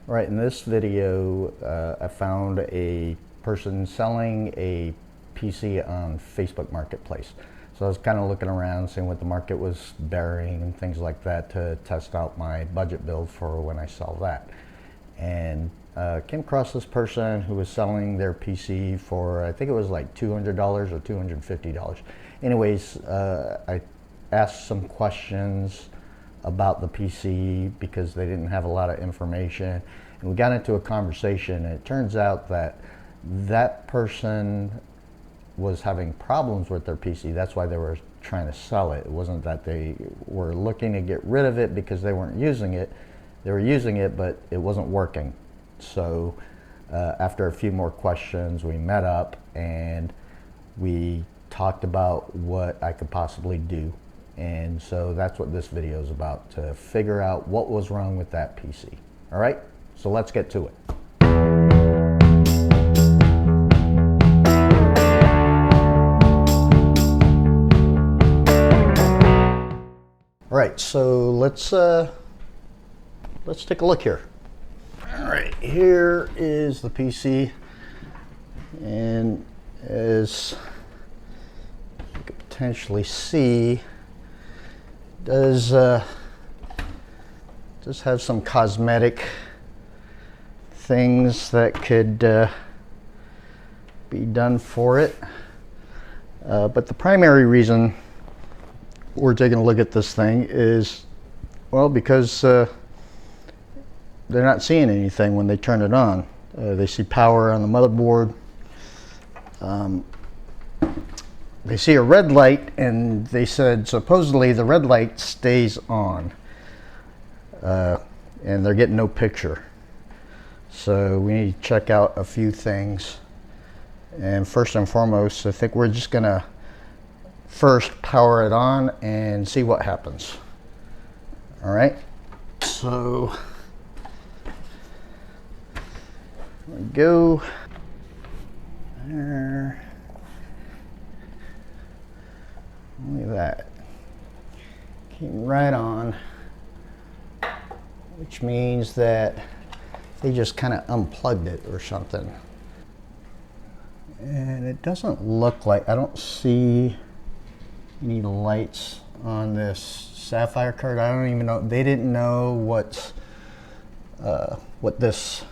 Right, in this video, I found a person selling a PC on Facebook Marketplace. So I was kind of looking around, seeing what the market was bearing and things like that to test out my budget build for when I sell that. And came across this person who was selling their PC for, I think it was like $200 or $250. Anyways, I asked some questions about the PC because they didn't have a lot of information, and we got into a conversation, and it turns out that that person was having problems with their PC. That's why they were trying to sell it. It wasn't that they were looking to get rid of it because they weren't using it. They were using it, but it wasn't working. So after a few more questions, we met up and we talked about what I could possibly do. And so that's what this video is about, to figure out what was wrong with that PC. All right, so let's get to it. All right, so let's take a look here. All right, here is the PC, and as you can potentially see, does have some cosmetic things that could be done for it, but the primary reason we're taking a look at this thing is, well, because they're not seeing anything when they turn it on. They see power on the motherboard. They see a red light, and they said supposedly the red light stays on, and they're getting no picture. So we need to check out a few things. And first and foremost, I think we're just gonna first power it on and see what happens. All right, so there we go. There. Look at that. Came right on, which means that they just kind of unplugged it or something. And it doesn't look like, I don't see any lights on this Sapphire card. I don't even know, they didn't know what this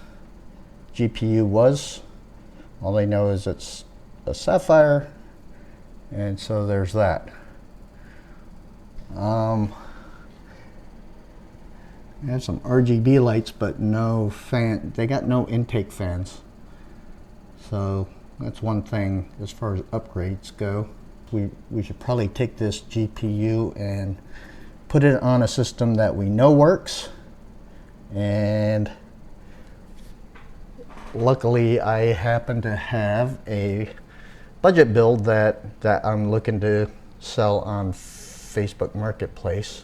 GPU was. All they know is it's a Sapphire, and so there's that. They have some RGB lights, but no fan. They got no intake fans. So that's one thing as far as upgrades go. We should probably take this GPU and put it on a system that we know works. And luckily, I happen to have a budget build that I'm looking to sell on Facebook Marketplace,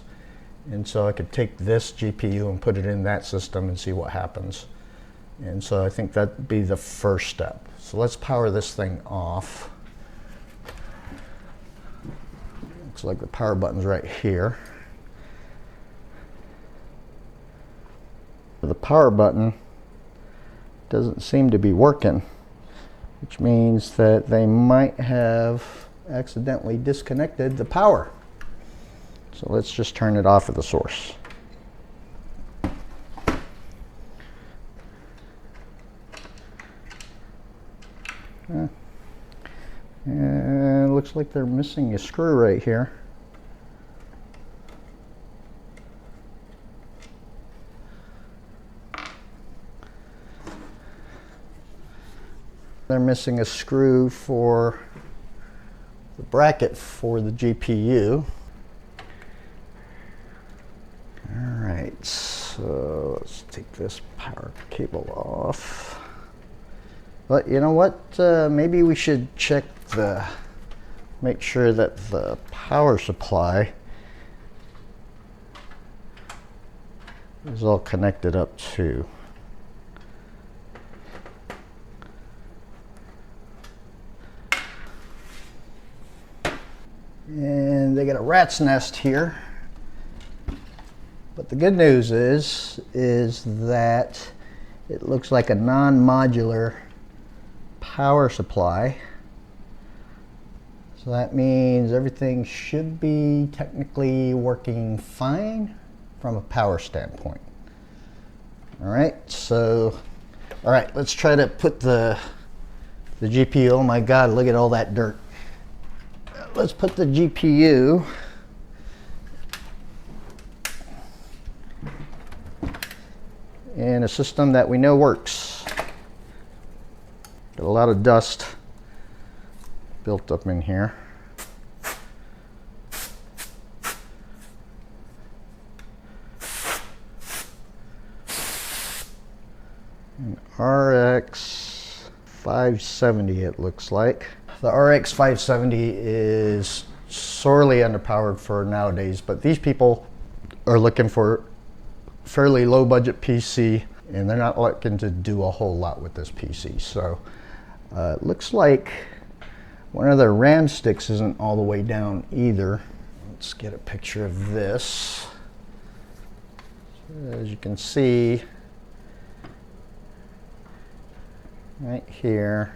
and so I could take this GPU and put it in that system and see what happens. And so I think that'd be the first step. So let's power this thing off. Looks like the power button's right here. The power button doesn't seem to be working, which means that they might have accidentally disconnected the power. So let's just turn it off at the source. And it looks like they're missing a screw right here. They're missing a screw for the bracket for the GPU. All right, so let's take this power cable off. But you know what? Maybe we should make sure that the power supply is all connected up too. And they got a rat's nest here. But the good news is that It looks like a non-modular power supply. So that means everything should be technically working fine from a power standpoint. All right, so, all right, let's try to put the GPU, oh my God, look at all that dirt. Let's put the GPU in a system that we know works. Got a lot of dust built up in here. An RX 570 it looks like. The RX 570 is sorely underpowered for nowadays, but these people are looking for fairly low budget PC and they're not looking to do a whole lot with this PC. So it looks like one of their RAM sticks isn't all the way down either. Let's get a picture of this. So as you can see, right here,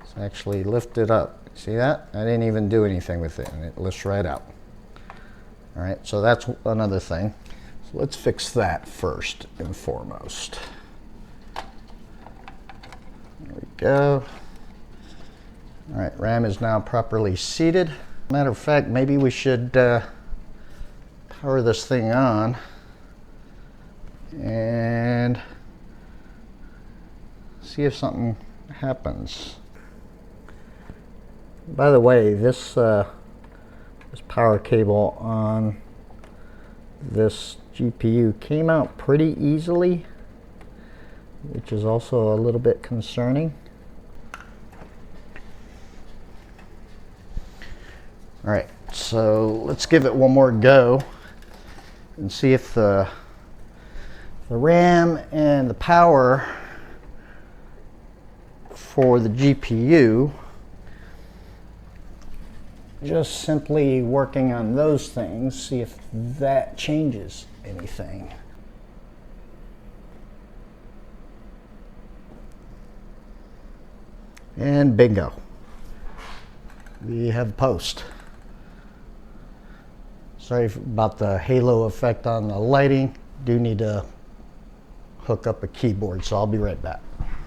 it's actually lifted up. See that? I didn't even do anything with it and it lifts right out. All right, so that's another thing. So let's fix that first and foremost. There we go. All right, RAM is now properly seated. Matter of fact, maybe we should power this thing on and see if something happens. By the way, this power cable on this GPU came out pretty easily, which is also a little bit concerning. All right, so let's give it one more go and see if the RAM and the power for the GPU, just simply working on those things, see if that changes anything. And bingo, we have post. Sorry about the halo effect on the lighting. Do need to hook up a keyboard, so I'll be right back.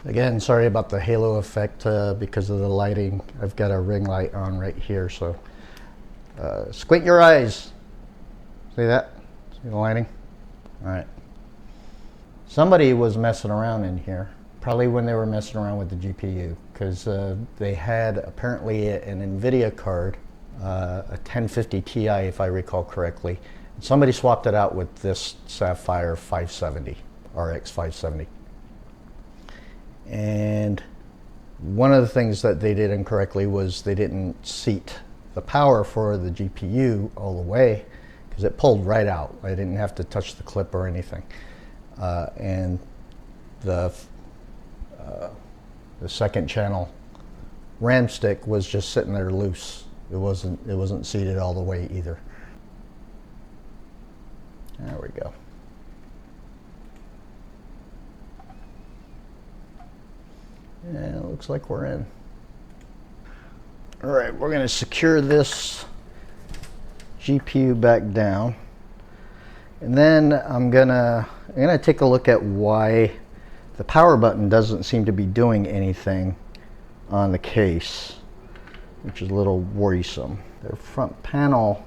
Again, sorry about the halo effect because of the lighting. I've got a ring light on right here, so squint your eyes. See that? See the lighting? All right. Somebody was messing around in here, probably when they were messing around with the GPU, because they had apparently an NVIDIA card, a 1050 Ti if I recall correctly. Somebody swapped it out with this Sapphire 570, RX 570. And one of the things that they did incorrectly was they didn't seat the power for the GPU all the way, because it pulled right out. I didn't have to touch the clip or anything. And the second channel RAM stick was just sitting there loose. It wasn't seated all the way either. There we go. And it looks like we're in. All right, we're going to secure this GPU back down, and then I'm gonna take a look at why the power button doesn't seem to be doing anything on the case, which is a little worrisome. Their front panel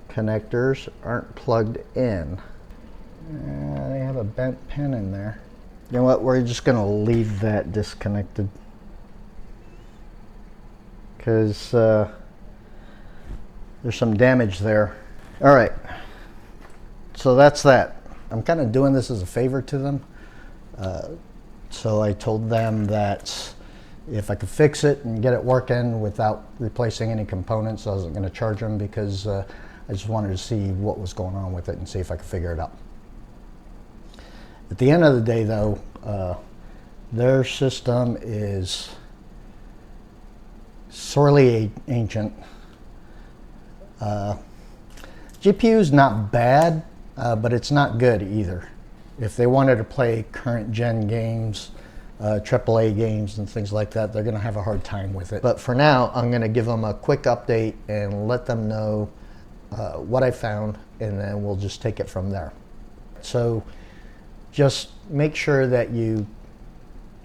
connectors aren't plugged in. They have a bent pin in there. You know what, we're just gonna leave that disconnected, because there's some damage there. All right, so that's that. I'm kind of doing this as a favor to them. So I told them that if I could fix it and get it working without replacing any components, I wasn't gonna charge them, because I just wanted to see what was going on with it and see if I could figure it out. At the end of the day, though, their system is sorely ancient. GPU's not bad. but it's not good either. If they wanted to play current gen games, AAA games and things like that, they're going to have a hard time with it. But for now, I'm going to give them a quick update and let them know what I found, and then we'll just take it from there. So just make sure that you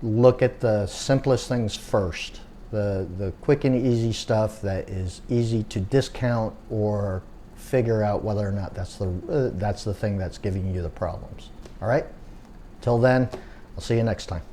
look at the simplest things first, the quick and easy stuff that is easy to discount or figure out whether or not that's the thing that's giving you the problems. All right? Till then, I'll see you next time.